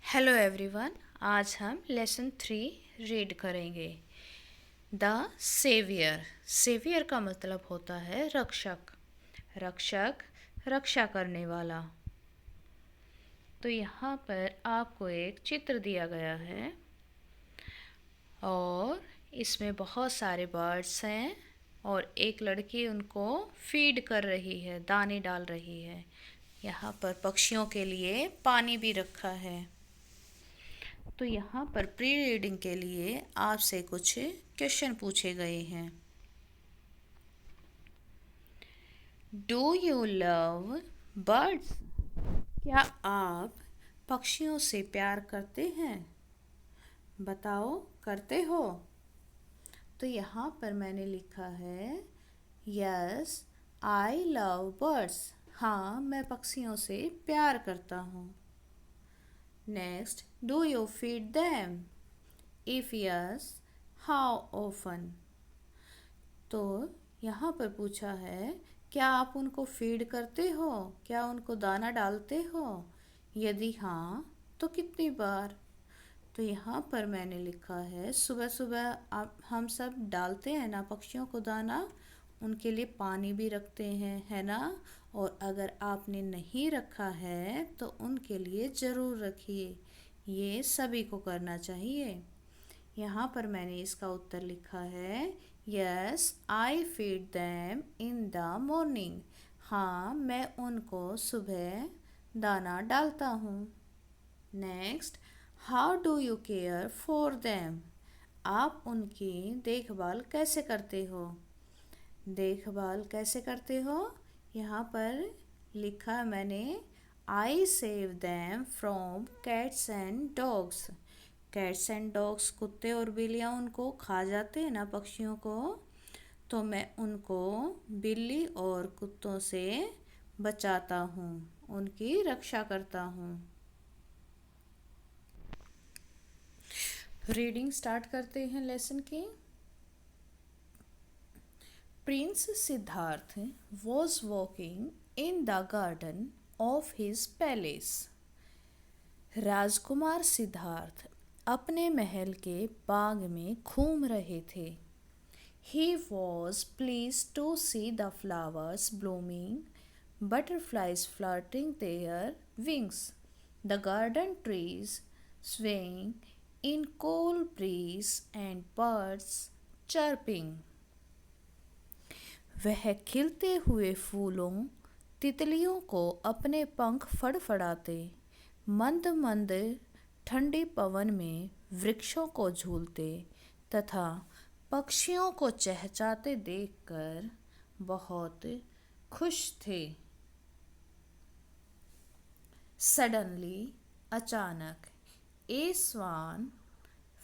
Hello everyone. आज हम lesson 3 read करेंगे। The saviour. सेवियर का मतलब होता है रक्षक। रक्षक, रक्षा करने वाला। तो यहाँ पर आपको एक चित्र दिया गया है और इसमें बहुत सारे बर्ड्स हैं और एक लड़की उनको फीड कर रही है, दाने डाल रही है। यहाँ पर पक्षियों के लिए पानी भी रखा है। तो यहाँ पर प्री रीडिंग के लिए आपसे कुछ क्वेश्चन पूछे गए हैं। Do you love birds? क्या आप पक्षियों से प्यार करते हैं? बताओ, करते हो? तो यहाँ पर मैंने लिखा है यस आई लव बर्ड्स। हाँ, मैं पक्षियों से प्यार करता हूँ। Next, do you feed them? If yes, how often? तो यहाँ पर पूछा है क्या आप उनको फीड करते हो? क्या उनको दाना डालते हो? यदि हाँ, तो कितनी बार? तो यहाँ पर मैंने लिखा है सुबह सुबह आप हम सब डालते हैं ना पक्षियों को दाना, उनके लिए पानी भी रखते हैं, है ना? और अगर आपने नहीं रखा है तो उनके लिए ज़रूर रखिए। ये सभी को करना चाहिए। यहाँ पर मैंने इसका उत्तर लिखा है yes I feed them in the morning. हाँ, मैं उनको सुबह दाना डालता हूँ। Next, how do you care for them? आप उनकी देखभाल कैसे करते हो? देखभाल कैसे करते हो? यहाँ पर लिखा मैंने I save them from cats and dogs. Cats and dogs, कुत्ते और बिल्लियाँ उनको खा जाते हैं ना पक्षियों को, तो मैं उनको बिल्ली और कुत्तों से बचाता हूँ, उनकी रक्षा करता हूँ। रीडिंग स्टार्ट करते हैं लेसन की। Prince Siddhartha was walking in the garden of his palace. राजकुमार सिद्धार्थ अपने महल के बाग में घूम रहे थे। He was pleased to see the flowers blooming, butterflies flirting their wings, the garden trees swaying in cool breeze and birds chirping. वह खिलते हुए फूलों, तितलियों को अपने पंख फड़फड़ाते, मंद मंद ठंडी पवन में वृक्षों को झूलते तथा पक्षियों को चहचहाते देखकर बहुत खुश थे। सडनली, अचानक, a swan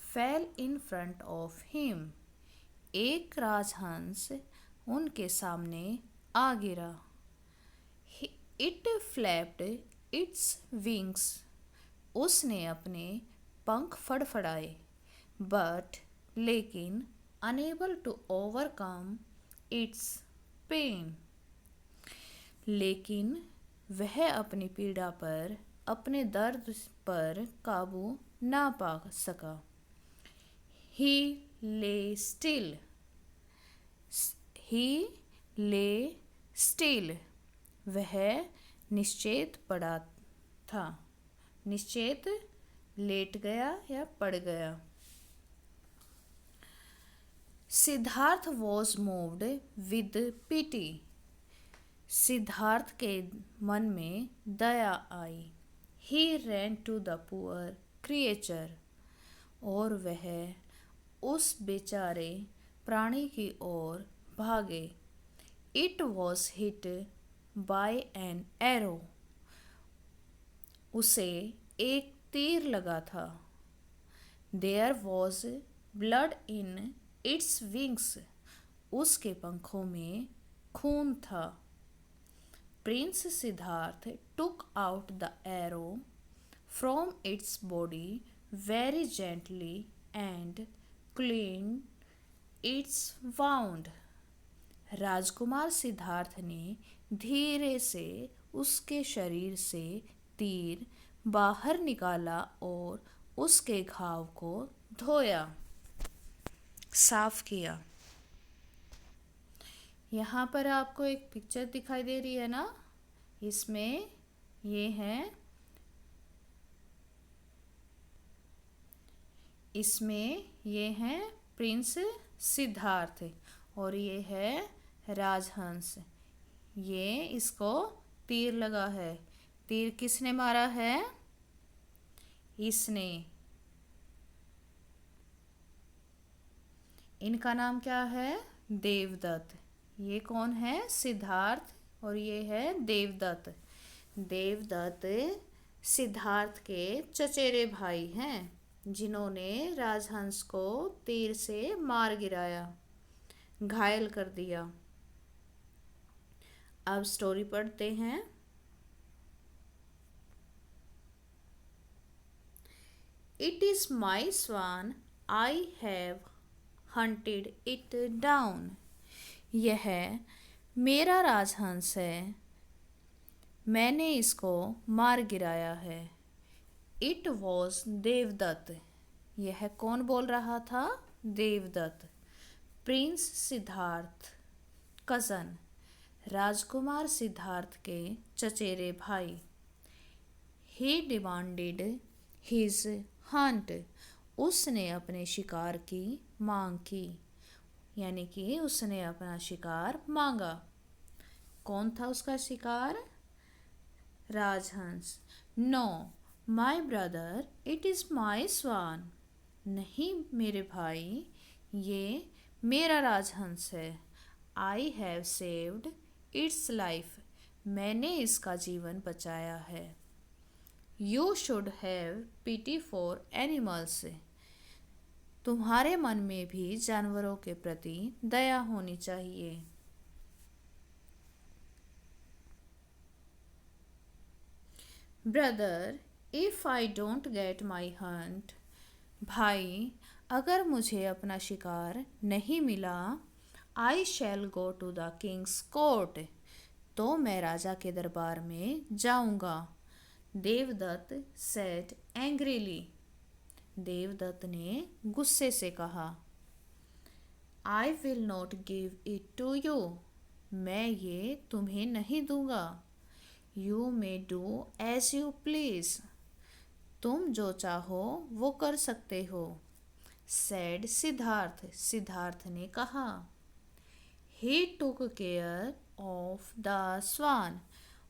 fell in front of him. एक राजहंस उनके सामने आ गिरा। It flapped its wings. उसने अपने पंख फड़फड़ाए। बट, लेकिन, unable to overcome its pain. लेकिन वह अपनी पीड़ा पर, अपने दर्द पर काबू ना पा सका। ही ले स्टिल। ही ले स्टिल। वह निश्चेत पड़ा था। निश्चेत लेट गया या पड़ गया। Siddhartha was moved with pity. Siddhartha के मन में दया आई। He ran to the poor creature. और वह उस बेचारे प्राणी की ओर भागे। It was hit by an arrow. उसे एक तीर लगा था। There was blood in its wings. उसके पंखों में खून था। Prince Siddhartha took out the arrow from its body very gently and clean its wound. राजकुमार सिद्धार्थ ने धीरे से उसके शरीर से तीर बाहर निकाला और उसके घाव को धोया, साफ किया। यहाँ पर आपको एक पिक्चर दिखाई दे रही है ना, इसमें ये है, इसमें ये हैं प्रिंस सिद्धार्थ और ये है राजहंस। ये इसको तीर लगा है। तीर किसने मारा है? इसने। इनका नाम क्या है? देवदत्त। ये कौन है? सिद्धार्थ और ये है देवदत्त। देवदत्त सिद्धार्थ के चचेरे भाई हैं, जिन्होंने राजहंस को तीर से मार गिराया, घायल कर दिया। अब स्टोरी पढ़ते हैं। It is my swan, I have hunted it down. यह मेरा राजहंस है, मैंने इसको मार गिराया है। It was Devdutt. यह कौन बोल रहा था? देवदत्त। प्रिंस सिद्धार्थ, कज़न, राजकुमार सिद्धार्थ के चचेरे भाई। He demanded his hunt। उसने अपने शिकार की मांग की, यानी कि उसने अपना शिकार मांगा। कौन था उसका शिकार? राजहंस। No my brother, it is my swan. नहीं मेरे भाई, ये मेरा राजहंस है। I have saved its life. मैंने इसका जीवन बचाया है। You should have pity for animals. तुम्हारे मन में भी जानवरों के प्रति दया होनी चाहिए। Brother, if I don't get my hunt. भाई, अगर मुझे अपना शिकार नहीं मिला, I shall go to the king's court. तो मैं राजा के दरबार में जाऊंगा। Devdutt said angrily. देवदत्त ने गुस्से से कहा। I will not give it to you. मैं ये तुम्हें नहीं दूंगा। You may do as you please. तुम जो चाहो वो कर सकते हो। सेड सिद्धार्थ। सिद्धार्थ ने कहा। He took care of the swan.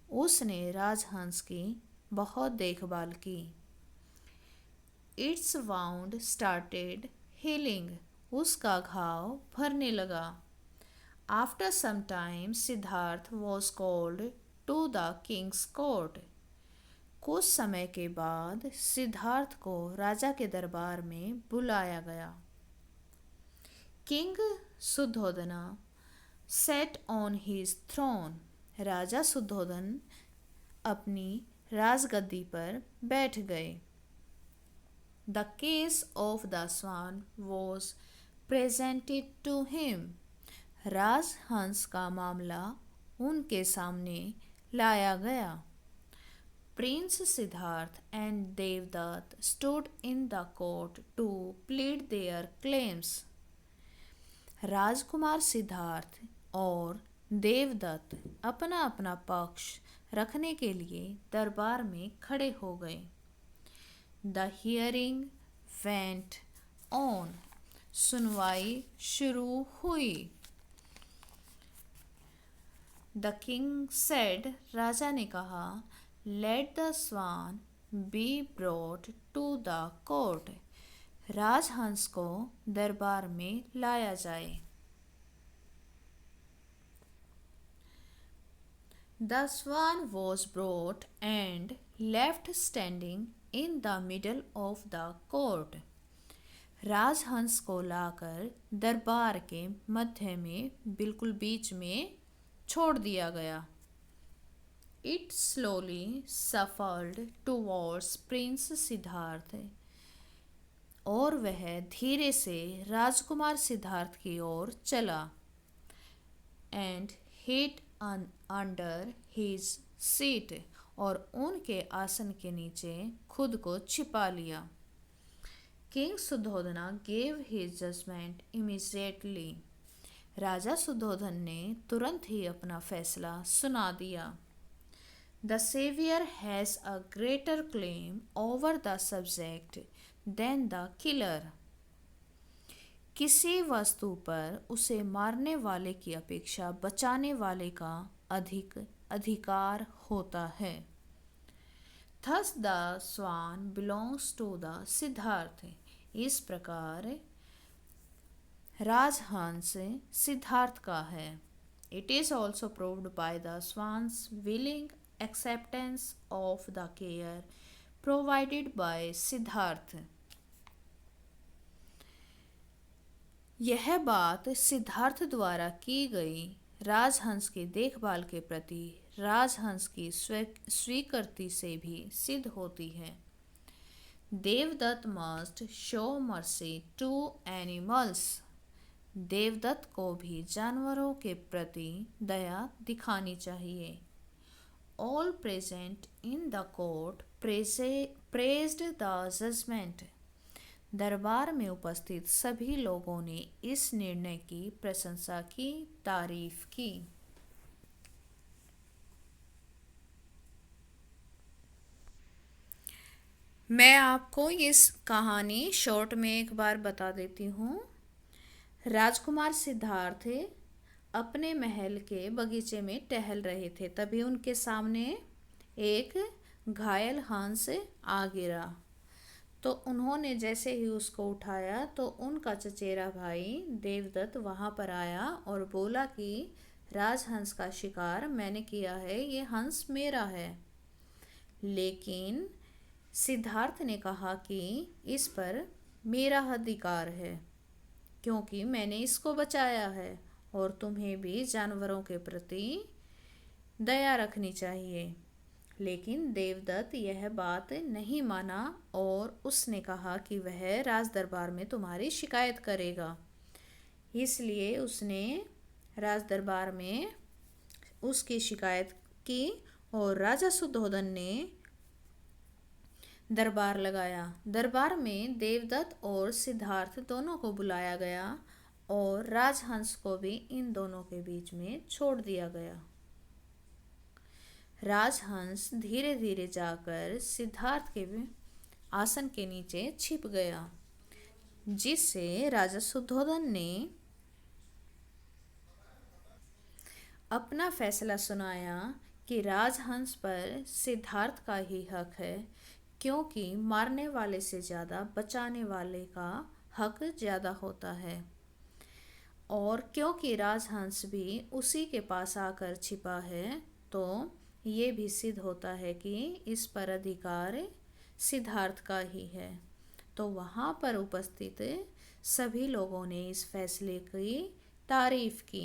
उसने राजहंस की बहुत देखभाल की। Its wound started healing. उसका घाव भरने लगा। After some time Siddharth was called to the king's court. कुछ समय के बाद सिद्धार्थ को राजा के दरबार में बुलाया गया। King Suddhodana sat on his throne. राजा सुद्धोधन अपनी राजगद्दी पर बैठ गए। The case of the swan was presented to him. राजहंस का मामला उनके सामने लाया गया। Prince Siddhartha and Devadatta stood in the court to plead their claims. राजकुमार सिद्धार्थ और देवदत्त अपना अपना पक्ष रखने के लिए दरबार में खड़े हो गए। The hearing went on. सुनवाई शुरू हुई। The king said. राजा ने कहा, let the swan be brought to the court. राजहंस को दरबार में लाया जाए। The swan was brought and left standing in the middle of the court. राजहंस को लाकर दरबार के मध्य में, बिल्कुल बीच में छोड़ दिया गया। It slowly shuffled towards Prince Siddharth. और वह धीरे से राजकुमार सिद्धार्थ की ओर चला। And hid under his seat। और उनके आसन के नीचे खुद को छिपा लिया। King Suddhodana gave his judgement immediately. राजा सुद्धोधन ने तुरंत ही अपना फैसला सुना दिया। The savior has a greater claim over the subject than the killer. किसी वस्तु पर उसे मारने वाले की अपेक्षा बचाने वाले का अधिक अधिकार होता है। Thus the swan belongs to the Siddharth. इस प्रकार राजहंस सिद्धार्थ का है। It is also proved by the swan's willing acceptance of the care provided by Siddharth. यह बात सिद्धार्थ द्वारा की गई राजहंस की देखभाल के प्रति राजहंस की स्वीकृति से भी सिद्ध होती है। Devdatt must show mercy to animals. Devdatt को भी जानवरों के प्रति दया दिखानी चाहिए। All present in the court praised the judgment. दरबार में उपस्थित सभी लोगों ने इस निर्णय की प्रशंसा की, तारीफ की। मैं आपको इस कहानी शॉर्ट में एक बार बता देती हूँ। राजकुमार सिद्धार्थ अपने महल के बगीचे में टहल रहे थे, तभी उनके सामने एक घायल हंस आ गिरा। तो उन्होंने जैसे ही उसको उठाया तो उनका चचेरा भाई देवदत्त वहाँ पर आया और बोला कि राजहंस का शिकार मैंने किया है, ये हंस मेरा है। लेकिन सिद्धार्थ ने कहा कि इस पर मेरा अधिकार है क्योंकि मैंने इसको बचाया है और तुम्हें भी जानवरों के प्रति दया रखनी चाहिए। लेकिन देवदत्त यह बात नहीं माना और उसने कहा कि वह राज दरबार में तुम्हारी शिकायत करेगा। इसलिए उसने राज दरबार में उसकी शिकायत की और राजा सुद्धोधन ने दरबार लगाया। दरबार में देवदत्त और सिद्धार्थ दोनों को बुलाया गया और राजहंस को भी इन दोनों के बीच में छोड़ दिया गया। राजहंस धीरे धीरे जाकर सिद्धार्थ के आसन के नीचे छिप गया, जिससे राजा सुद्धोधन ने अपना फैसला सुनाया कि राजहंस पर सिद्धार्थ का ही हक है, क्योंकि मारने वाले से ज़्यादा बचाने वाले का हक ज़्यादा होता है। और क्योंकि राजहंस भी उसी के पास आकर छिपा है, तो ये भी सिद्ध होता है कि इस पर अधिकार सिद्धार्थ का ही है। तो वहाँ पर उपस्थित सभी लोगों ने इस फैसले की तारीफ की।